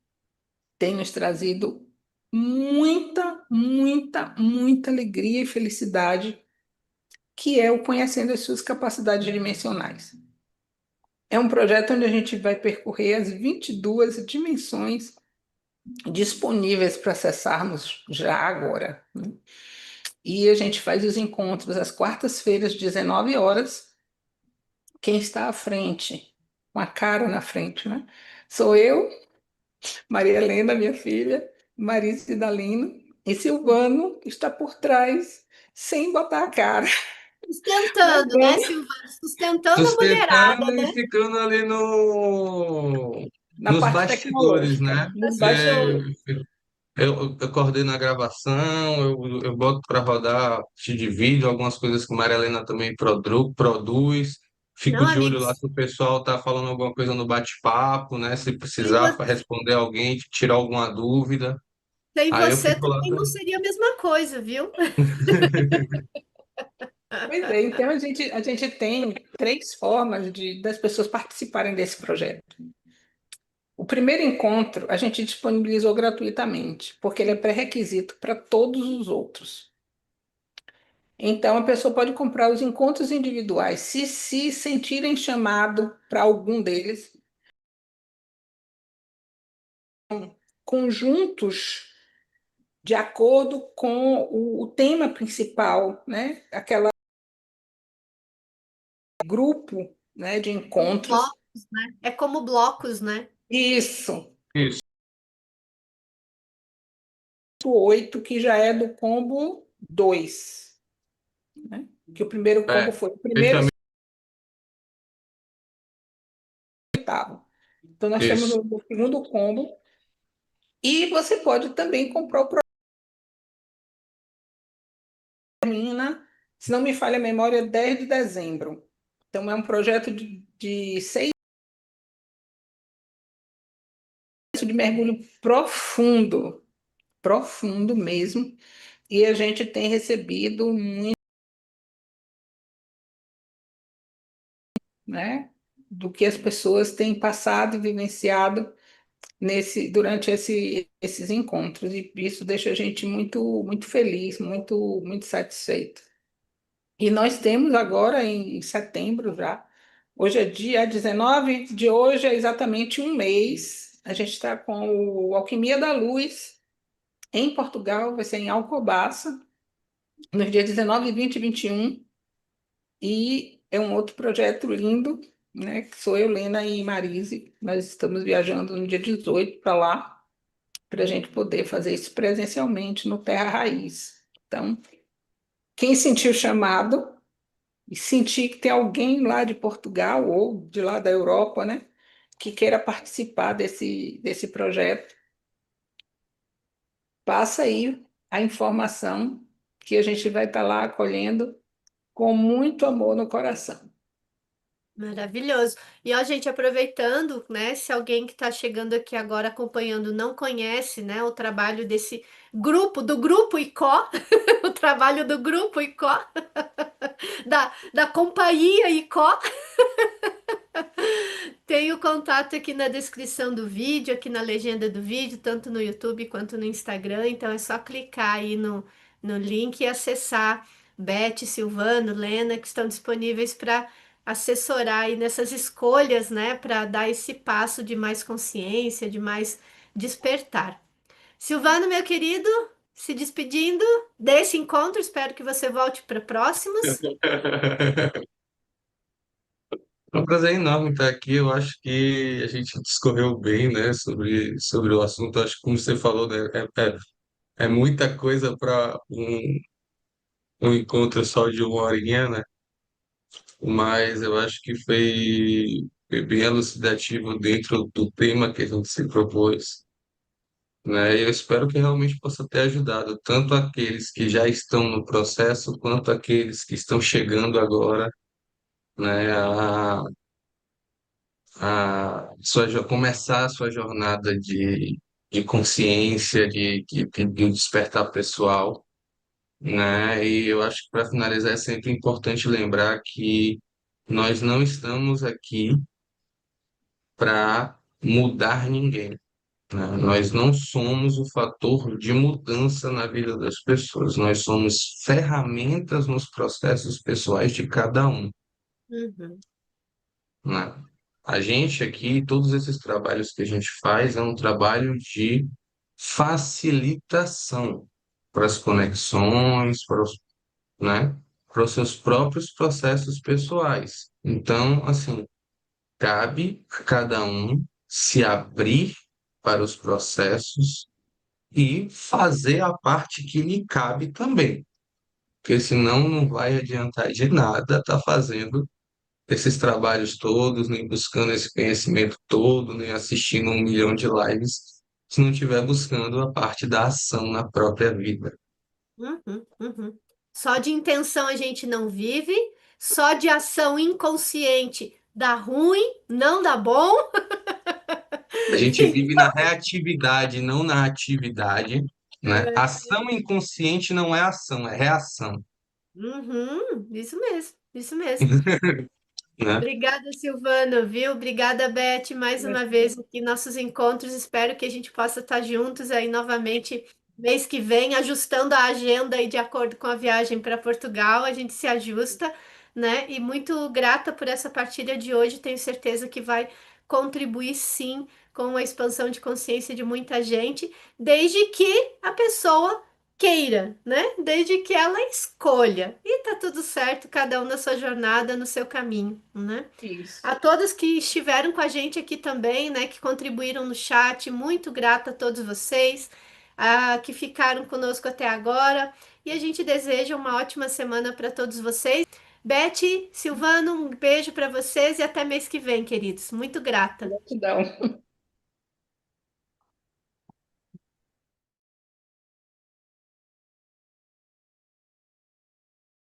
tem nos trazido muita, muita, muita alegria e felicidade, que é o Conhecendo as Suas Capacidades Dimensionais. É um projeto onde a gente vai percorrer as 22 dimensões disponíveis para acessarmos já agora, né? E a gente faz os encontros às quartas-feiras, 19 horas. Quem está à frente, com a cara na frente, né? Sou eu, Maria Helena, minha filha, Marisa Idalino, e Silvano, que está por trás, sem botar a cara, mas Sustentando, né, vamos Silvana? Sustentando a mulherada, Sustentando e né? ficando ali no, na nos parte bastidores, tecnológica, né? nos Bastidor. bastidores. Eu coordeno a gravação, eu boto para rodar de vídeo, algumas coisas que Maria Helena também produz. Fico Não, de olho lá amigos, se o pessoal tá falando alguma coisa no bate-papo, né? Se sem precisar você, responder alguém, tirar alguma dúvida. sem Aí eu você fico lá também não também. seria a mesma coisa, viu? Pois é, então a gente tem três formas das pessoas participarem desse projeto. O primeiro encontro a gente disponibilizou gratuitamente, porque ele é pré-requisito para todos os outros. Então, a pessoa pode comprar os encontros individuais, se sentirem chamado para algum deles, conjuntos de acordo com o tema principal, né? Aquela grupo, né, de Como encontros. blocos, né? É como blocos, né? Isso, Isso, 8 que já é do combo 2, né? Que o primeiro combo é, foi o primeiro e o fechamento. oitavo. Então, nós estamos Isso. no segundo combo. E você pode também comprar o Termina, se não me falha a memória, 10 de dezembro. Então, é um projeto de 6 de mergulho profundo, profundo mesmo. E a gente tem recebido muito, né, do que as pessoas têm passado e vivenciado durante esses encontros. E isso deixa a gente muito, muito feliz, muito, muito satisfeito. E nós temos agora, em setembro já, hoje é dia 19 de hoje, é exatamente um mês. A gente está com o Alquimia da Luz em Portugal, vai ser em Alcobaça, nos dias 19, 20 e 21. E é um outro projeto lindo, né? Que sou eu, Lena e Marise. Nós estamos viajando no dia 18 para lá, para a gente poder fazer isso presencialmente no Terra Raiz. Então, quem sentiu o chamado e sentir que tem alguém lá de Portugal ou de lá da Europa, né, que queira participar desse projeto, passa aí a informação que a gente vai estar lá acolhendo com muito amor no coração. Maravilhoso. E ó, gente, aproveitando, né? Se alguém que está chegando aqui agora acompanhando não conhece, né, o trabalho desse grupo, do Grupo Icó, o trabalho do Grupo Icó, da Companhia Icó, tem o contato aqui na descrição do vídeo, aqui na legenda do vídeo, tanto no YouTube quanto no Instagram. Então é só clicar aí no link e acessar Beth, Silvano, Lena, que estão disponíveis para assessorar aí nessas escolhas, né? Para dar esse passo de mais consciência, de mais despertar. Silvano, meu querido, se despedindo desse encontro, espero que você volte para próximos. É um prazer enorme estar aqui. Eu acho que a gente discorreu bem, né, sobre o assunto. Acho que, como você falou, né, é muita coisa para um encontro só de uma horinha, né? Mas eu acho que foi bem elucidativo dentro do tema que a gente se propôs, né? E eu espero que realmente possa ter ajudado tanto aqueles que já estão no processo, quanto aqueles que estão chegando agora, né, começar a sua jornada de consciência, de despertar pessoal, né? E eu acho que para finalizar é sempre importante lembrar que nós não estamos aqui para mudar ninguém, né? Nós não somos o fator de mudança na vida das pessoas, nós somos ferramentas nos processos pessoais de cada um, Uhum, né? A gente aqui, todos esses trabalhos que a gente faz, é um trabalho de facilitação para as conexões, né, para os seus próprios processos pessoais. Então, assim, cabe a cada um se abrir para os processos e fazer a parte que lhe cabe também, porque senão não vai adiantar de nada estar fazendo esses trabalhos todos, nem buscando esse conhecimento todo, nem assistindo 1 milhão de lives, se não estiver buscando a parte da ação na própria vida. uhum, uhum. Só de intenção a gente não vive, só de ação inconsciente dá ruim, não dá bom. A gente vive na reatividade, não na atividade, né? Ação inconsciente não é ação, é reação, Uhum, isso mesmo, isso mesmo. né? Obrigada, Silvano, viu? Obrigada, Beth, mais uma vez aqui nossos encontros. Espero que a gente possa estar juntos aí novamente mês que vem, ajustando a agenda aí de acordo com a viagem para Portugal. A gente se ajusta, né? E muito grata por essa partilha de hoje. Tenho certeza que vai contribuir sim com a expansão de consciência de muita gente, desde que a pessoa queira, né? Desde que ela escolha. E tá tudo certo, cada um na sua jornada, no seu caminho, né? Isso. A todos que estiveram com a gente aqui também, né, que contribuíram no chat, muito grata a todos vocês, que ficaram conosco até agora. E a gente deseja uma ótima semana para todos vocês. Beth, Silvano, um beijo para vocês e até mês que vem, queridos. Muito grata. Gratidão.